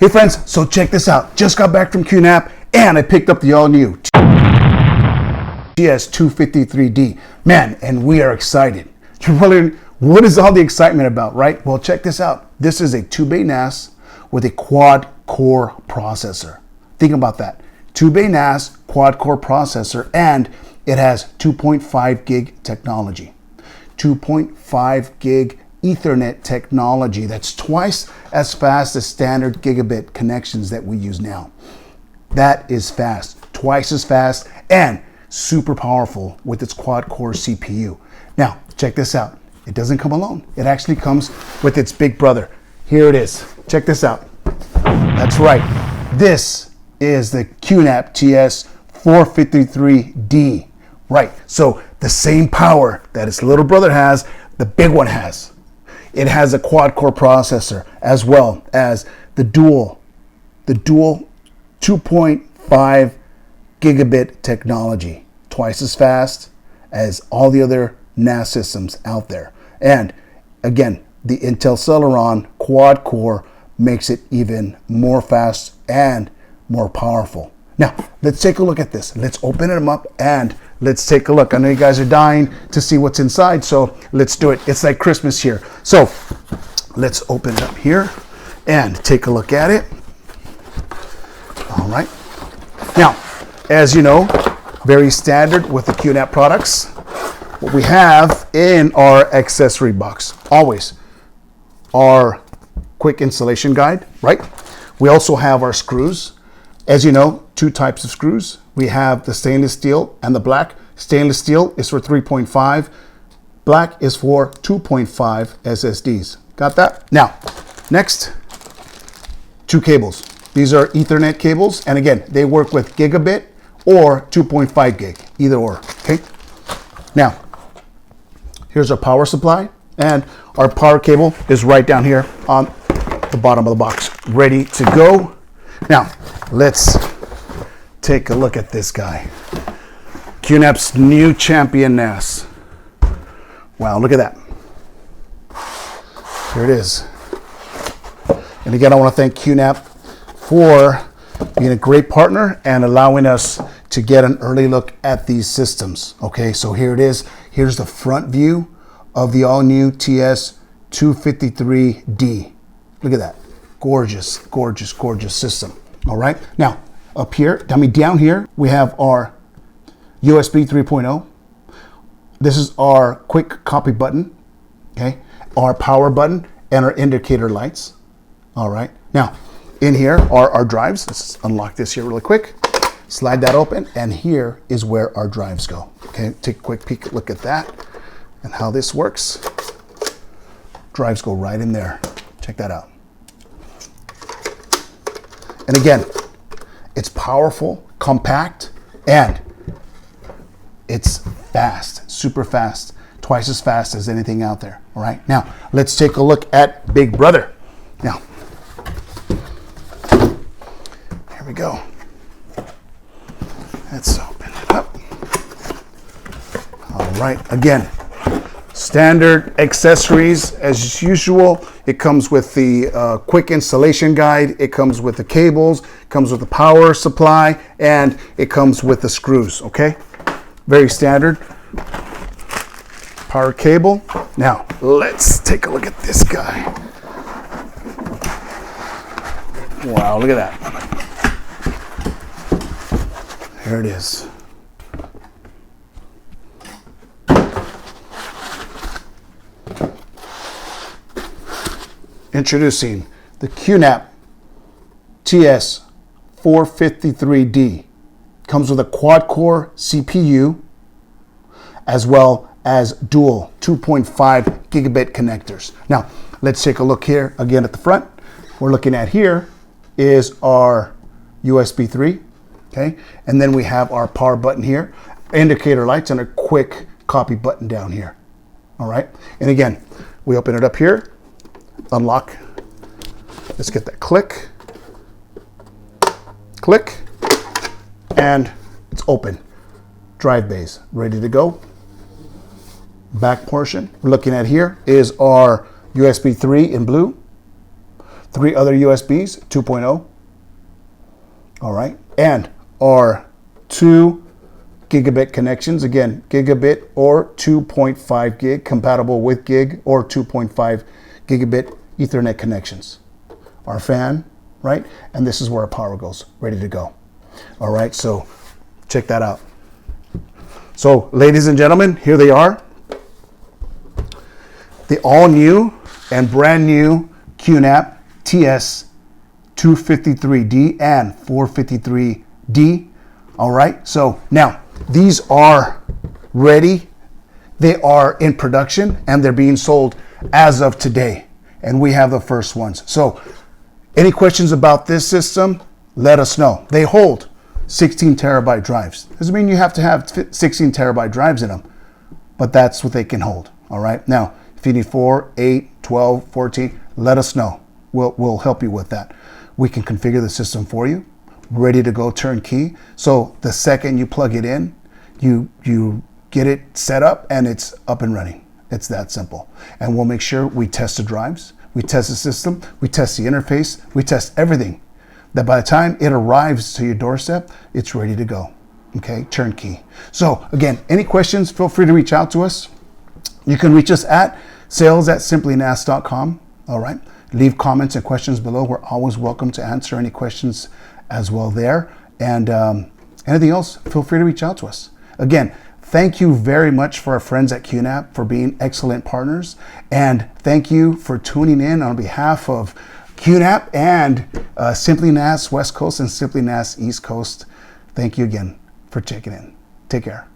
Hey friends, so check this out. Just got back from QNAP and I picked up the all-new TS-253D. Man, and we are excited. You're wondering, what is all the excitement about, right? Well, check this out. This is a 2-bay NAS with a quad-core processor. Think about that. 2-bay NAS, quad-core processor, and it has 2.5 gig technology. 2.5 gig Ethernet technology that's twice as fast as standard gigabit connections that we use now. That is fast, twice as fast, and super powerful with its quad-core CPU. Now, check this out. It doesn't come alone. It actually comes with its big brother. Here it is. Check this out. That's right. This is the QNAP TS-453D. Right. So the same power that its little brother has, the big one has. It has a quad-core processor as well as the dual 2.5 gigabit technology, twice as fast as all the other NAS systems out there. And again, the Intel Celeron quad-core makes it even more fast and more powerful. Now, let's take a look at this. Let's open them up and let's take a look. I know you guys are dying to see what's inside, so let's do it. It's like Christmas here. So let's open it up here and take a look at it. All right. Now, as you know, very standard with the QNAP products, what we have in our accessory box, always our quick installation guide, right? We also have our screws. As you know, two types of screws. We have the stainless steel and the black. Stainless steel is for 3.5. Black is for 2.5 SSDs. Got that? Now, next, two cables. These are Ethernet cables. And again, they work with gigabit or 2.5 gig, either or, okay? Now, here's our power supply. And our power cable is right down here on the bottom of the box, ready to go. Now, let's take a look at this guy. QNAP's new champion NAS. Wow, look at that. Here it is. And again, I want to thank QNAP for being a great partner and allowing us to get an early look at these systems. Okay, so here it is. Here's the front view of the all-new TS-253D. Look at that. Gorgeous, gorgeous, gorgeous system. All right. Now, up here, down here, we have our USB 3.0. This is our quick copy button. Okay. Our power button and our indicator lights. All right. Now, in here are our drives. Let's unlock this here really quick. Slide that open, and here is where our drives go. Okay. Take a quick peek, look at that and how this works. Drives go right in there. Check that out. And again, it's powerful, compact, and it's fast, super fast, twice as fast as anything out there. All right, now let's take a look at Big Brother. Now, here we go. Let's open it up. All right, again, standard accessories as usual. It comes with the quick installation guide. It comes with the cables, comes with the power supply, and it comes with the screws, okay? Very standard. Power cable. Now, let's take a look at this guy. Wow, look at that. Here it is. Introducing the QNAP TS-453D. Comes with a quad-core CPU as well as dual 2.5 gigabit connectors. Now, let's take a look here again at the front. We're looking at here is our USB 3, okay? And then we have our power button here, indicator lights, and a quick copy button down here. All right? And again, we open it up here. Unlock. Let's get that click, and it's open. Drive bays ready to go. Back portion we're looking at here is our USB 3 in blue, 3 other USBs, 2.0. All right, and our 2 gigabit connections, again, gigabit or 2.5 gig, compatible with gig or 2.5 gigabit Ethernet connections. Our fan, right? And this is where our power goes, ready to go. All right, so check that out. So, ladies and gentlemen, here they are. The all new and brand new QNAP TS-253D and 453D. All right, so now these are ready. They are in production and they're being sold as of today. And we have the first ones. So any questions about this system, let us know. They hold 16 terabyte drives. Doesn't mean you have to have 16 terabyte drives in them, but that's what they can hold. All right, now if you need 4, 8, 12, 14, let us know. We'll help you with that. We can configure the system for you, ready to go turnkey. So the second you plug it in, you get it set up and it's up and running. It's that simple. And we'll make sure we test the drives, we test the system, we test the interface, we test everything. That by the time it arrives to your doorstep, it's ready to go. Okay, turnkey. So again, any questions, feel free to reach out to us. You can reach us at sales@simplynas.com. All right. Leave comments and questions below. We're always welcome to answer any questions as well there. And anything else, feel free to reach out to us. Again, thank you very much for our friends at QNAP for being excellent partners. And thank you for tuning in on behalf of QNAP and SimplyNAS West Coast and SimplyNAS East Coast. Thank you again for checking in. Take care.